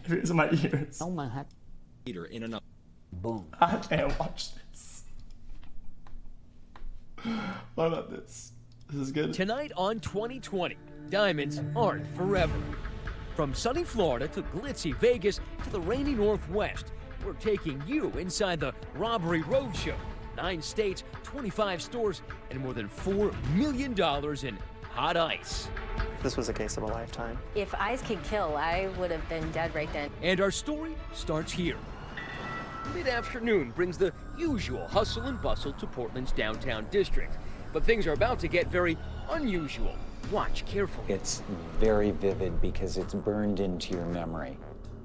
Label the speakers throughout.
Speaker 1: These are my ears.
Speaker 2: Oh my head.
Speaker 3: In another.
Speaker 2: Boom.
Speaker 1: I can't watch this. What about this? This is good.
Speaker 4: Tonight on 2020, diamonds aren't forever. From sunny Florida to glitzy Vegas to the rainy Northwest, we're taking you inside the Robbery Roadshow. 9 states, 25 stores, and more than $4 million in hot ice.
Speaker 5: This was a case of a lifetime.
Speaker 6: If ice could kill, I would have been dead right then.
Speaker 4: And our story starts here. Mid-afternoon brings the usual hustle and bustle to Portland's downtown district. But things are about to get very unusual. Watch carefully.
Speaker 2: It's very vivid because it's burned into your memory.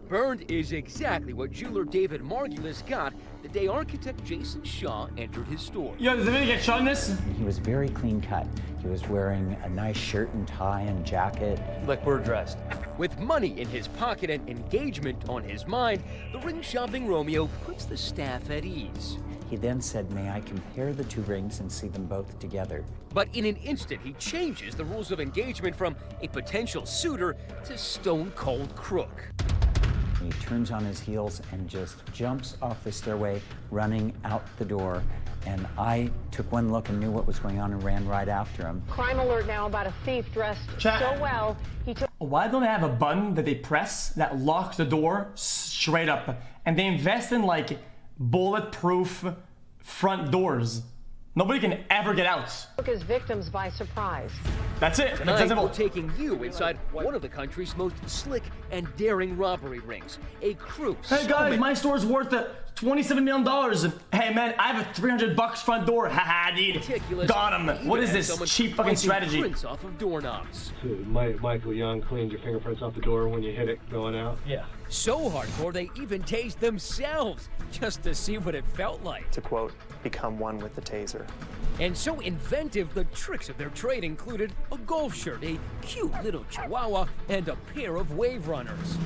Speaker 4: Burned is exactly what jeweler David Margulis got the day architect Jason Shaw entered his store.
Speaker 1: Yo, does anybody get shot in this?
Speaker 2: He was very clean cut. He was wearing a nice shirt and tie and jacket.
Speaker 4: Like we're dressed. With money in his pocket and engagement on his mind, the ring-shopping Romeo puts the staff at ease.
Speaker 2: He then said, "May I compare the 2 rings and see them both together?"
Speaker 4: But in an instant, he changes the rules of engagement from a potential suitor to stone-cold crook.
Speaker 2: He turns on his heels and just jumps off the stairway, running out the door. And I took one look and knew what was going on and ran right after him.
Speaker 7: Crime alert now about a thief dressed
Speaker 1: Chat.
Speaker 7: so well, he took...
Speaker 1: Why don't they have a button that they press that locks the door straight up? And they invest in like bulletproof front doors. Nobody can ever get out.
Speaker 7: took his victims by surprise.
Speaker 1: That's it. That's
Speaker 4: Tonight,
Speaker 1: simple.
Speaker 4: we're taking you inside one of the country's most slick and daring robbery rings. A crew.
Speaker 1: Hey guys, my store's worth $27 million. Hey man, I have a $300 front door. Haha, dude.
Speaker 4: Meticulous.
Speaker 1: Got him. What is this cheap fucking strategy?
Speaker 4: Prints off of doorknobs.
Speaker 8: Michael Young cleaned your fingerprints off the door when you hit it going out?
Speaker 4: Yeah. So hardcore, they even tased themselves just to see what it felt like.
Speaker 5: To quote, become one with the taser.
Speaker 4: And so inventive, the tricks of their trade included a golf shirt, a cute little chihuahua, and a pair of wave runners.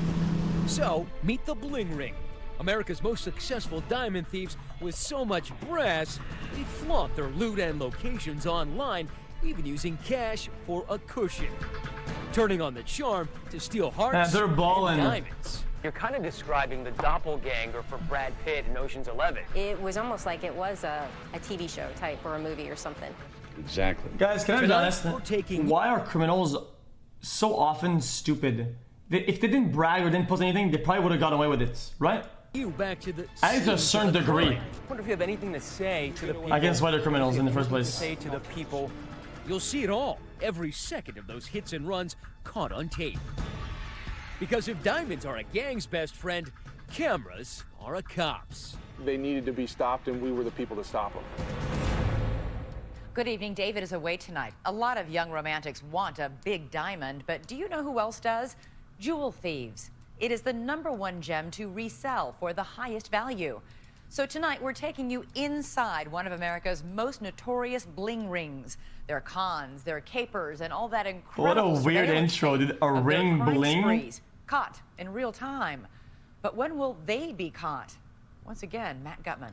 Speaker 4: So, meet the Bling Ring. America's most successful diamond thieves with so much brass, they flaunt their loot and locations online, even using cash for a cushion. Turning on the charm to steal hearts
Speaker 1: they're balling.
Speaker 4: and diamonds.
Speaker 9: You're kind of describing the doppelganger for Brad Pitt in Ocean's 11.
Speaker 6: It was almost like it was a TV show type or a movie or something.
Speaker 3: Exactly.
Speaker 1: Guys, can I be
Speaker 4: Tonight,
Speaker 1: honest?
Speaker 4: we're taking-
Speaker 1: Why are criminals so often stupid? If they didn't brag or didn't post anything, they probably would have gotten away with it, right?
Speaker 4: You back to the
Speaker 1: At least to a certain degree.
Speaker 9: Wonder if you have anything to say to the people.
Speaker 1: Against why they're criminals in the first place.
Speaker 9: Say to the people.
Speaker 4: You'll see it all, every second of those hits and runs caught on tape. Because if diamonds are a gang's best friend, cameras are a cop's.
Speaker 8: They needed to be stopped, and we were the people to stop them.
Speaker 10: Good evening. David is away tonight. A lot of young romantics want a big diamond, but do you know who else does? Jewel thieves. It is the #1 gem to resell for the highest value. So tonight we're taking you inside one of America's most notorious bling rings. Their cons, their capers, and all that incredible
Speaker 1: What a weird
Speaker 10: surveillance
Speaker 1: intro.
Speaker 10: tape
Speaker 1: Did a
Speaker 10: of their
Speaker 1: ring
Speaker 10: crime
Speaker 1: bling?
Speaker 10: sprees, caught in real time. But when will they be caught? Once again, Matt Gutman.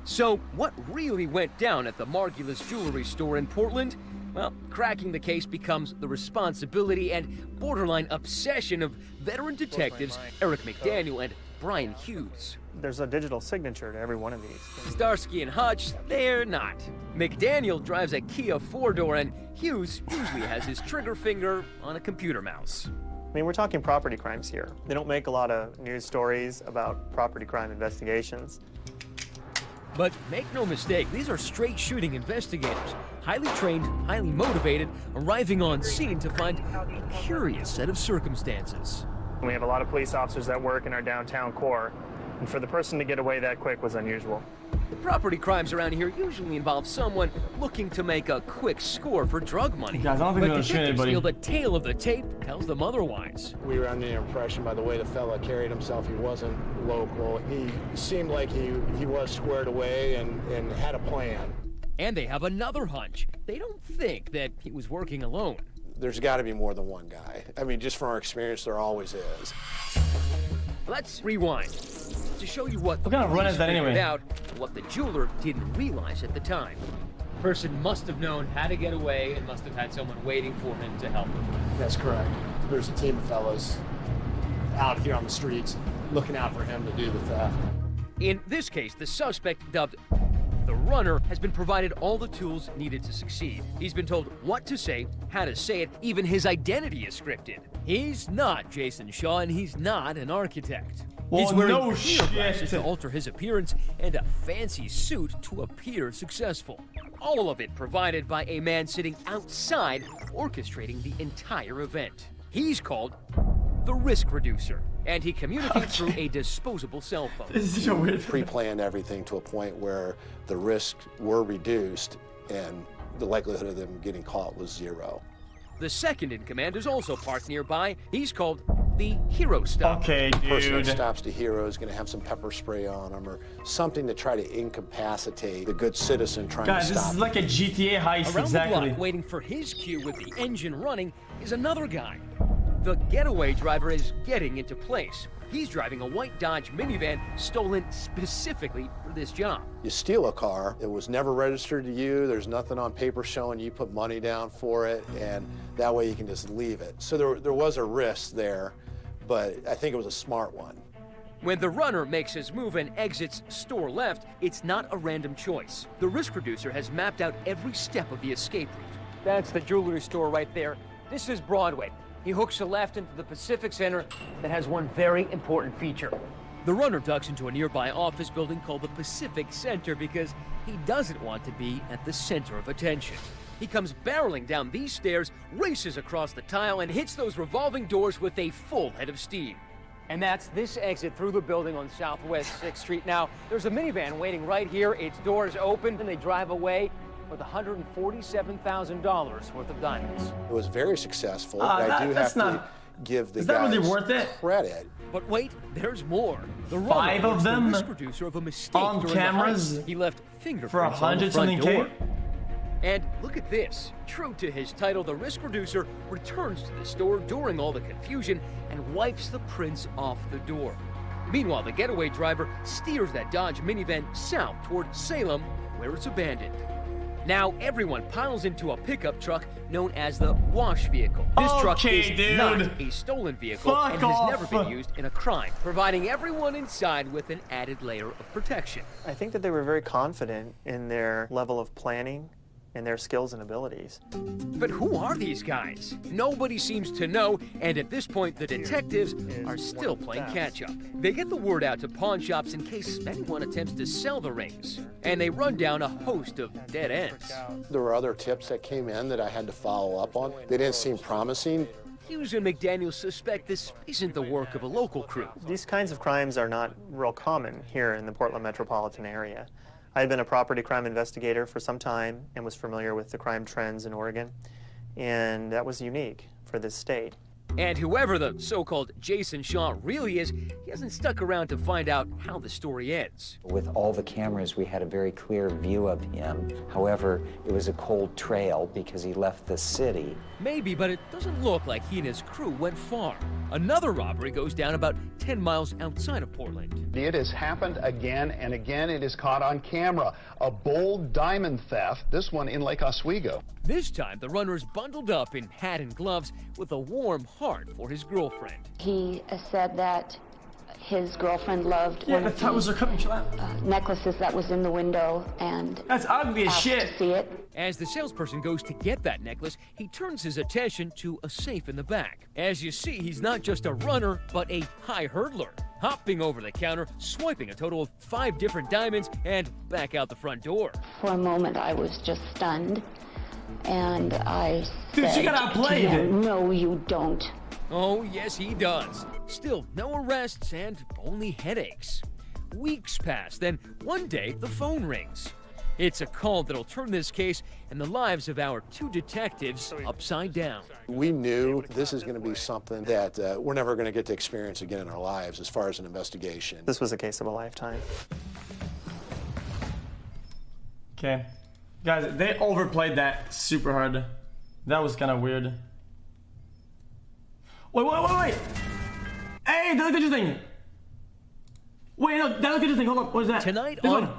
Speaker 4: So, what really went down at the Margulis jewelry store in Portland? Well, cracking the case becomes the responsibility and borderline obsession of veteran detectives Eric McDaniel and Brian Hughes.
Speaker 5: There's a digital signature to every one of these.
Speaker 4: Starsky and Hutch, they're not. McDaniel drives a Kia 4-door and Hughes usually has his trigger finger on a computer mouse.
Speaker 5: I mean, we're talking property crimes here. They don't make a lot of news stories about property crime investigations.
Speaker 4: But make no mistake, these are straight-shooting investigators, highly trained, highly motivated, arriving on scene to find a curious set of circumstances.
Speaker 5: We have a lot of police officers that work in our downtown core, and for the person to get away that quick was unusual.
Speaker 4: The property crimes around here usually involve someone looking to make a quick score for drug money.
Speaker 1: Guys, I don't think
Speaker 4: But
Speaker 1: they're gonna shoot
Speaker 4: detectives
Speaker 1: anybody.
Speaker 4: feel the tale of the tape tells them otherwise.
Speaker 8: We were under the impression by the way the fella carried himself, he wasn't local. He seemed like he was squared away and had a plan.
Speaker 4: And they have another hunch. They don't think that he was working alone.
Speaker 8: There's got to be more than one guy. I mean, just from our experience, there always is.
Speaker 4: Let's rewind to show you what
Speaker 1: What kind of run
Speaker 4: police
Speaker 1: is that
Speaker 4: figured
Speaker 1: anyway?
Speaker 4: out, what the jeweler didn't realize at the time. Person must have known how to get away and must have had someone waiting for him to help him.
Speaker 8: That's correct. There's a team of fellas out here on the streets looking out for him to do the theft.
Speaker 4: In this case, the suspect, dubbed the runner, has been provided all the tools needed to succeed. He's been told what to say, how to say it, even his identity is scripted. He's not Jason Shaw, and he's not an architect.
Speaker 1: Well,
Speaker 4: He's wearing
Speaker 1: no
Speaker 4: clear glasses
Speaker 1: shit.
Speaker 4: to alter his appearance and a fancy suit to appear successful. All of it provided by a man sitting outside orchestrating the entire event. He's called the risk reducer, and he communicates through a disposable cell phone.
Speaker 1: This is so weird.
Speaker 8: Pre-planned everything to a point where the risks were reduced and the likelihood of them getting caught was zero.
Speaker 4: The second in command is also parked nearby. He's called the hero stop.
Speaker 1: Okay,
Speaker 8: The person that
Speaker 1: dude.
Speaker 8: stops the hero is going to have some pepper spray on him or something to try to incapacitate the good citizen trying
Speaker 1: Guys,
Speaker 8: to
Speaker 1: this
Speaker 8: stop
Speaker 1: is like a GTA heist,
Speaker 4: Around the
Speaker 1: exactly.
Speaker 4: block, waiting for his cue with the engine running, is another guy. The getaway driver is getting into place. He's driving a white Dodge minivan stolen specifically for this job.
Speaker 8: You steal a car, it was never registered to you, there's nothing on paper showing you put money down for it, and that way you can just leave it. So there was a risk there, but I think it was a smart one.
Speaker 4: When the runner makes his move and exits store left, it's not a random choice. The risk reducer has mapped out every step of the escape route. That's the jewelry store right there. This is Broadway. He hooks a left into the Pacific Center that has one very important feature. The runner ducks into a nearby office building called the Pacific Center because he doesn't want to be at the center of attention. He comes barreling down these stairs, races across the tile, and hits those revolving doors with a full head of steam. And that's this exit through the building on Southwest 6th Street. Now, there's a minivan waiting right here. Its doors open, and they drive away with $147,000 worth of diamonds.
Speaker 8: It was very successful.
Speaker 1: That's
Speaker 8: I do have to
Speaker 1: not-
Speaker 8: give the
Speaker 1: is that really
Speaker 8: guys
Speaker 1: worth it?
Speaker 8: credit.
Speaker 4: But wait, there's more. The
Speaker 1: Five
Speaker 4: runner
Speaker 1: of
Speaker 4: was
Speaker 1: them
Speaker 4: the risk reducer of a mistake
Speaker 1: on
Speaker 4: during
Speaker 1: cameras
Speaker 4: the heist. He left
Speaker 1: for
Speaker 4: fingerprints on the front
Speaker 1: 100-something
Speaker 4: door.
Speaker 1: K?
Speaker 4: And look at this. True to his title, the risk reducer returns to the store during all the confusion and wipes the prints off the door. Meanwhile, the getaway driver steers that Dodge minivan south toward Salem, where it's abandoned. Now everyone piles into a pickup truck known as the wash vehicle. This truck
Speaker 1: Okay,
Speaker 4: is
Speaker 1: dude.
Speaker 4: not a stolen vehicle
Speaker 1: Fuck
Speaker 4: and has
Speaker 1: off.
Speaker 4: never been used in a crime, providing everyone inside with an added layer of protection.
Speaker 5: I think that they were very confident in their level of planning and their skills and abilities.
Speaker 4: But who are these guys? Nobody seems to know, and at this point, the detectives are still playing catch-up. They get the word out to pawn shops in case anyone attempts to sell the rings, and they run down a host of dead ends.
Speaker 8: There were other tips that came in that I had to follow up on. They didn't seem promising.
Speaker 4: Hughes and McDaniel suspect this isn't the work of a local crew.
Speaker 5: These kinds of crimes are not real common here in the Portland metropolitan area. I had been a property crime investigator for some time and was familiar with the crime trends in Oregon, and that was unique for this state.
Speaker 4: And whoever the so-called Jason Shaw really is, he hasn't stuck around to find out how the story ends.
Speaker 2: With all the cameras, we had a very clear view of him. However, it was a cold trail because he left the city.
Speaker 4: Maybe, but it doesn't look like he and his crew went far. Another robbery goes down about 10 miles outside of Portland.
Speaker 11: It has happened again and again. It is caught on camera. A bold diamond theft, this one in Lake Oswego.
Speaker 4: This time, the runner's bundled up in hat and gloves with a warm heart for his girlfriend.
Speaker 12: He said that his girlfriend loved
Speaker 1: Yeah,
Speaker 12: one
Speaker 1: the
Speaker 12: of
Speaker 1: towers are coming. Chill out.
Speaker 12: necklaces that was in the window and
Speaker 1: That's ugly as
Speaker 12: asked
Speaker 1: shit.
Speaker 12: to see it.
Speaker 4: As the salesperson goes to get that necklace, he turns his attention to a safe in the back. As you see, he's not just a runner, but a high hurdler, hopping over the counter, swiping a total of 5 different diamonds, and back out the front door.
Speaker 12: For a moment, I was just stunned, and I
Speaker 1: Dude,
Speaker 12: said
Speaker 1: she got outplayed.
Speaker 12: to him, "No, you don't."
Speaker 4: Oh, yes, he does. Still, no arrests and only headaches. Weeks pass, then one day the phone rings. It's a call that'll turn this case and the lives of our 2 detectives upside down.
Speaker 8: We knew this is going to be something that we're never going to get to experience again in our lives as far as an investigation.
Speaker 5: This was a case of a lifetime.
Speaker 1: Okay. Guys, they overplayed that super hard. That was kind of weird. Wait. Hey, that looked interesting. Wait, no, that looked interesting. Hold up. What is that?
Speaker 4: Tonight
Speaker 1: This
Speaker 4: on
Speaker 1: one.